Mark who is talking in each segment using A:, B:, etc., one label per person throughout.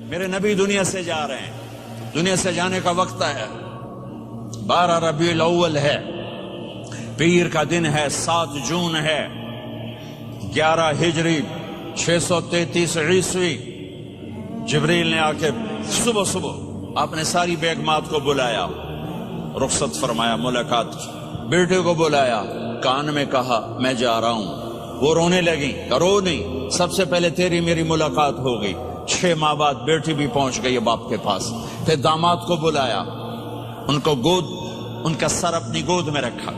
A: میرے نبی دنیا سے جا رہے ہیں، دنیا سے جانے کا وقت ہے، 12 ربیع الاول ہے، پیر کا دن ہے، 7 جون ہے، 11 ہجری 633 عیسوی۔ جبریل نے آ کے صبح صبح آپ نے ساری بیگمات کو بلایا، رخصت فرمایا ملاقات کی، بیٹے کو بلایا، کان میں کہا میں جا رہا ہوں، وہ رونے لگی، کرو نہیں، سب سے پہلے تیری میری ملاقات ہو گئی۔ 6 ماہ بعد بیٹی بھی پہنچ گئی باپ کے پاس، پھر داماد کو بلایا، ان کو ان کا سر اپنی گود میں رکھا،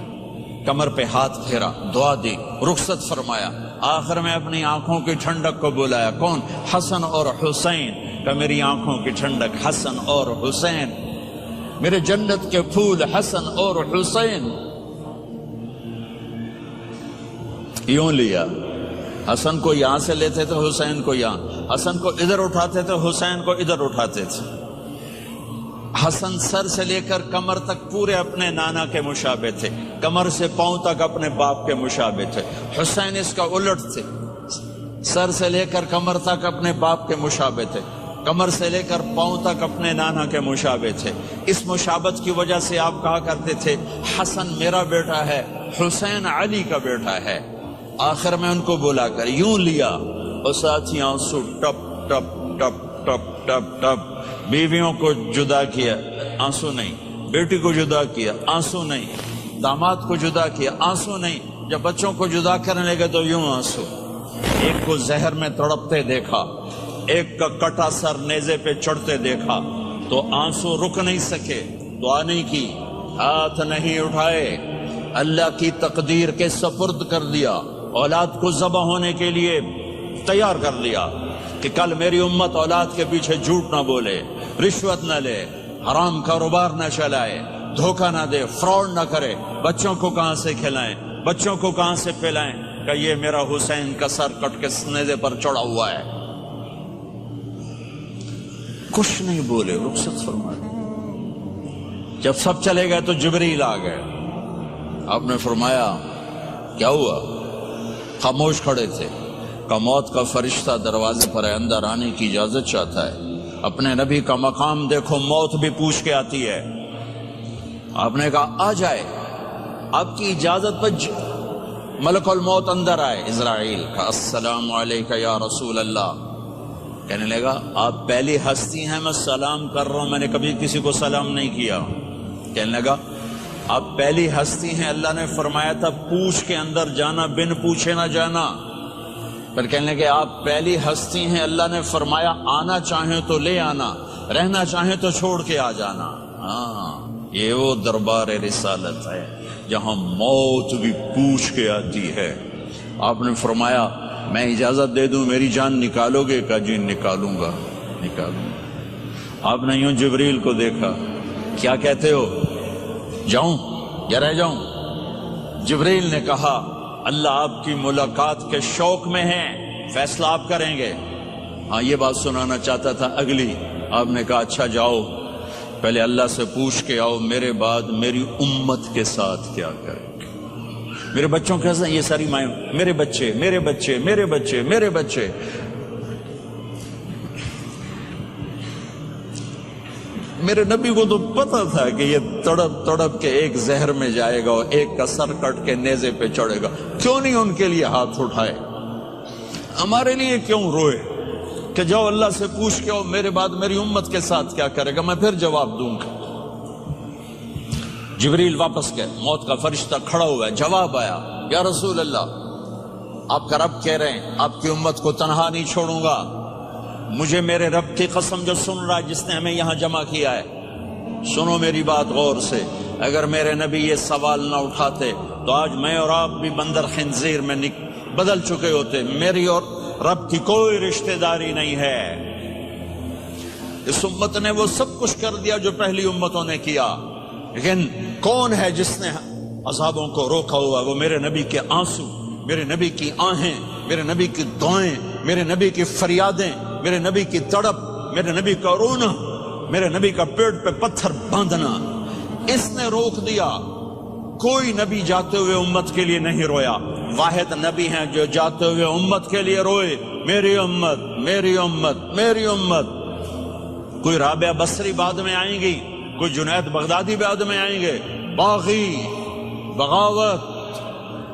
A: کمر پہ ہاتھ پھیرا، دعا دی، رخصت فرمایا، آخر میں اپنی آنکھوں کی ٹھنڈک کو بلایا، کون؟ حسن اور حسین، کہ میری آنکھوں کی ٹھنڈک حسن اور حسین، میرے جنت کے پھول حسن اور حسین۔ یوں لیا، حسن کو یہاں سے لیتے تھے، حسین کو یہاں، حسن کو ادھر اٹھاتے تھے، حسین کو ادھر اٹھاتے تھے۔ حسن سر سے لے کر کمر تک پورے اپنے نانا کے مشابہ تھے، کمر سے پاؤں تک اپنے باپ کے مشابہ تھے۔ حسین اس کا الٹ تھے، سر سے لے کر کمر تک اپنے باپ کے مشابہ تھے، کمر سے لے کر پاؤں تک اپنے نانا کے مشابہ تھے۔ اس مشابہت کی وجہ سے آپ کہا کرتے تھے حسن میرا بیٹا ہے، حسین علی کا بیٹا ہے۔ آخر میں ان کو بلا کر یوں لیا، اور ساتھی آنسو ٹپ ٹپ ٹپ ٹپ ٹپ ٹپ، بیویوں کو جدا کیا، آنسو نہیں، بیٹی کو جدا کیا، آنسو نہیں، داماد کو جدا کیا، آنسو نہیں، جب بچوں کو جدا کرنے لگے تو یوں آنسو۔ ایک کو زہر میں تڑپتے دیکھا، ایک کا کٹا سر نیزے پہ چڑھتے دیکھا تو آنسو رک نہیں سکے، دعا نہیں کی، ہاتھ نہیں اٹھائے، اللہ کی تقدیر کے سپرد کر دیا، اولاد کو ذبح ہونے کے لیے تیار کر لیا کہ کل میری امت اولاد کے پیچھے جھوٹ نہ بولے، رشوت نہ لے، حرام کاروبار نہ چلائے، دھوکہ نہ دے، فراڈ نہ کرے، بچوں کو کہاں سے کھلائیں، بچوں کو کہاں سے پلائیں، کہ یہ میرا حسین کا سر کٹ کے نیزے پر چڑھا ہوا ہے۔ کچھ نہیں بولے، رخصت فرما دی۔ جب سب چلے گئے تو جبریل آ گئے، آپ نے فرمایا کیا ہوا؟ خاموش کھڑے تھے، کہ موت کا فرشتہ دروازے پر ہے، اندر آنے کی اجازت چاہتا ہے۔ اپنے نبی کا مقام دیکھو، موت بھی پوچھ کے آتی ہے۔ آپ نے کہا آ جائے، آپ کی اجازت پر ملک الموت اندر آئے، اسرائیل کا السلام علیکہ یا رسول اللہ، کہنے لگا آپ پہلی ہستی ہیں، میں سلام کر رہا ہوں، میں نے کبھی کسی کو سلام نہیں کیا۔ کہنے لگا آپ پہلی ہستی ہیں، اللہ نے فرمایا تھا پوچھ کے اندر جانا، بن پوچھے نہ جانا۔ پھر کہنے لگے آپ پہلی ہستی ہیں، اللہ نے فرمایا آنا چاہیں تو لے آنا، رہنا چاہیں تو چھوڑ کے آ جانا۔ ہاں، یہ وہ دربار رسالت ہے جہاں موت بھی پوچھ کے آتی ہے۔ آپ نے فرمایا میں اجازت دے دوں میری جان نکالو گے؟ کہ جی نکالوں گا، نکالوں گا۔ آپ نے یوں جبریل کو دیکھا، کیا کہتے ہو، جاؤں یا رہ جاؤں؟ جبریل نے کہا اللہ آپ کی ملاقات کے شوق میں ہیں، فیصلہ آپ کریں گے۔ ہاں یہ بات سنانا چاہتا تھا اگلی۔ آپ نے کہا اچھا جاؤ، پہلے اللہ سے پوچھ کے آؤ میرے بعد میری امت کے ساتھ کیا کریں گے، میرے بچوں کے ساتھ۔ یہ ساری مائیں، میرے بچے میرے بچے میرے بچے میرے بچے۔ میرے نبی کو تو پتا تھا کہ یہ تڑپ تڑپ کے ایک زہر میں جائے گا اور ایک کا سر کٹ کے نیزے پہ چڑھے گا، کیوں نہیں ان کے لیے ہاتھ اٹھائے؟ ہمارے لیے کیوں روئے کہ جاؤ اللہ سے پوچھ کے آؤ میرے بعد میری امت کے ساتھ کیا کرے گا، میں پھر جواب دوں گا۔ جبریل واپس گئے، موت کا فرشتہ کھڑا ہوا ہے، جواب آیا یا رسول اللہ آپ کا رب کہہ رہے ہیں آپ کی امت کو تنہا نہیں چھوڑوں گا، مجھے میرے رب کی قسم جو سن رہا ہے جس نے ہمیں یہاں جمع کیا ہے، سنو میری بات غور سے، اگر میرے نبی یہ سوال نہ اٹھاتے تو آج میں اور آپ بھی بندر خنزیر میں بدل چکے ہوتے۔ میری اور رب کی کوئی رشتہ داری نہیں ہے، اس امت نے وہ سب کچھ کر دیا جو پہلی امتوں نے کیا، لیکن کون ہے جس نے عذابوں کو روکا ہوا؟ وہ میرے نبی کے آنسو، میرے نبی کی آہیں، میرے نبی کی دعائیں، میرے نبی کی فریادیں، میرے نبی کی تڑپ، میرے نبی کا رونا، میرے نبی کا پیٹ پہ پتھر باندھنا، اس نے روک دیا. کوئی نبی جاتے ہوئے امت کے لیے نہیں رویا. واحد نبی ہیں جو جاتے ہوئے امت کے لیے روئے, میری امت میری امت میری امت. کوئی رابعہ بصری بعد میں آئیں گی, کوئی جنید بغدادی بعد میں آئیں گے, باغی بغاوت,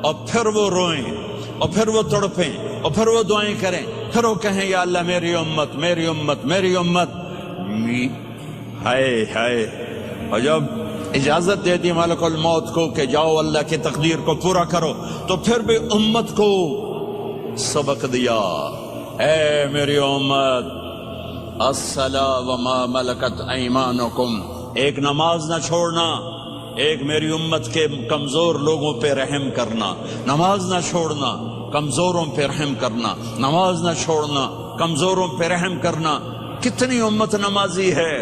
A: اور پھر وہ روئیں اور پھر وہ تڑپیں اور پھر وہ دعائیں کریں, پھر وہ کہیں یا اللہ میری امت میری امت میری امت. ہائے ہائے. اور جب اجازت دے دی ملک الموت کو کہ جاؤ اللہ کی تقدیر کو پورا کرو, تو پھر بھی امت کو سبق دیا, اے میری امت الصلاۃ وما ملکت ایمانکم, ایک نماز نہ چھوڑنا, ایک میری امت کے کمزور لوگوں پہ رحم کرنا, نماز نہ چھوڑنا, کمزوروں پہ رحم کرنا, نماز نہ چھوڑنا, کمزوروں پہ رحم کرنا. کتنی امت نمازی ہے,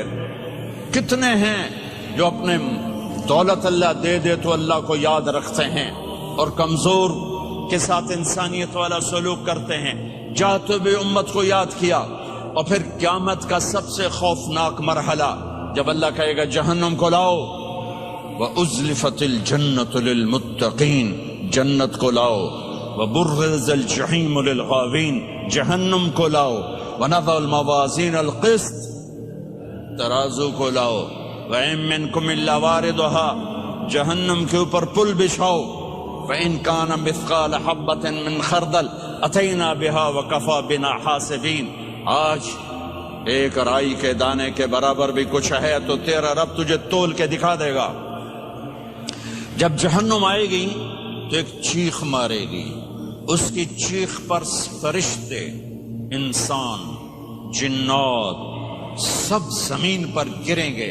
A: کتنے ہیں جو اپنے دولت اللہ دے دے تو اللہ کو یاد رکھتے ہیں اور کمزور کے ساتھ انسانیت والا سلوک کرتے ہیں. جاتے بھی امت کو یاد کیا. اور پھر قیامت کا سب سے خوفناک مرحلہ جب اللہ کہے گا جہنم کو لاؤ, وَأُزْلِفَتِ الْجَنَّةُ لِلْمُتَّقِينَ, جنت کو لاؤ, وَبُرِّزَ الْجَحِيمُ لِلْغَاوِينَ, جہنم کو لاؤ, وَنَضَعُ الْمَوَازِينَ الْقِسْطَ, ترازو کو لاؤ, وَإِن مِّنكُمْ إِلَّا وَارِدُهَا, جہنم کے اوپر پل بچھاؤ, وَإِن كَانَ مِثْقَالَ حَبَّةٍ مِّنْ خَرْدَلٍ أَتَيْنَا بِهَا وَكَفَى بِنَا حَاسِبِينَ. آج ایک رائی کے دانے کے برابر بھی کچھ ہے تو تیرا رب تجھے تول کے دکھا دے گا. جب جہنم آئے گی تو ایک چیخ مارے گی, اس کی چیخ پر فرشتے, انسان, جنات سب زمین پر گریں گے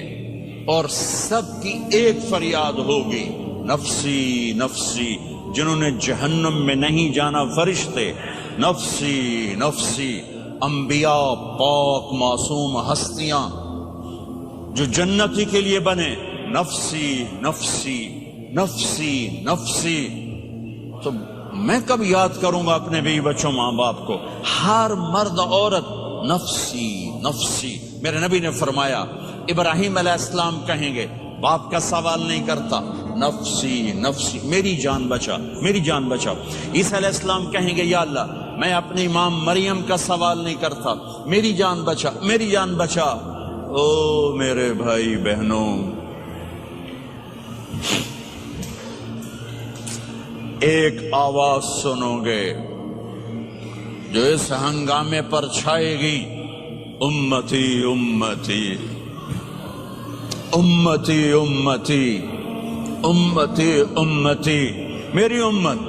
A: اور سب کی ایک فریاد ہوگی, نفسی نفسی. جنہوں نے جہنم میں نہیں جانا فرشتے, نفسی نفسی. انبیاء پاک معصوم ہستیاں جو جنتی کے لیے بنے, نفسی نفسی نفسی نفسی. تو میں کب یاد کروں گا اپنے بیوی بچوں ماں باپ کو؟ ہر مرد عورت نفسی نفسی. میرے نبی نے فرمایا ابراہیم علیہ السلام کہیں گے, باپ کا سوال نہیں کرتا, نفسی نفسی, میری جان بچا میری جان بچا. عیسیٰ علیہ السلام کہیں گے یا اللہ میں اپنی ماں مریم کا سوال نہیں کرتا, میری جان بچا میری جان بچا. او میرے بھائی بہنوں, ایک آواز سنو گے جو اس ہنگامے پر چھائے گی, امتی امتی امتی امتی امتی امتی, میری امت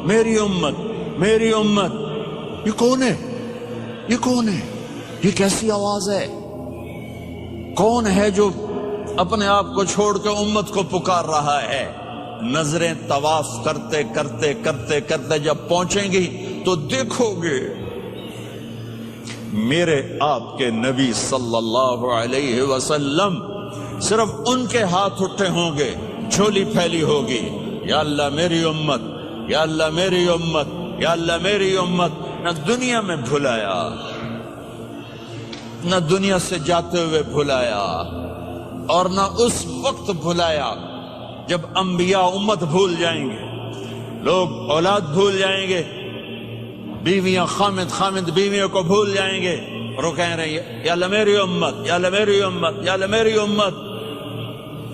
A: میری امت میری امت. یہ کون ہے, یہ کون ہے, یہ کیسی آواز ہے؟ کون ہے جو اپنے آپ کو چھوڑ کے امت کو پکار رہا ہے؟ نظریں طواف کرتے کرتے کرتے کرتے جب پہنچیں گی تو دیکھو گے میرے آپ کے نبی صلی اللہ علیہ وسلم, صرف ان کے ہاتھ اٹھے ہوں گے, جھولی پھیلی ہوگی, یا اللہ میری امت, یا اللہ میری امت, یا اللہ میری امت. نہ دنیا میں بھلایا, نہ دنیا سے جاتے ہوئے بھلایا, اور نہ اس وقت بھلایا جب انبیاء امت بھول جائیں گے, لوگ اولاد بھول جائیں گے, بیویاں خامد خامد بیویوں کو بھول جائیں گے, اور وہ کہہ رہے ہیں یا اللہ میری امت, یا اللہ میری امت, یا اللہ میری امت.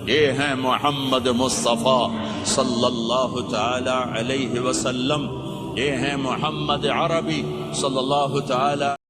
A: یہ ہیں محمد مصطفیٰ صلی اللہ تعالی علیہ وسلم, یہ ہیں محمد عربی صلی اللہ تعالی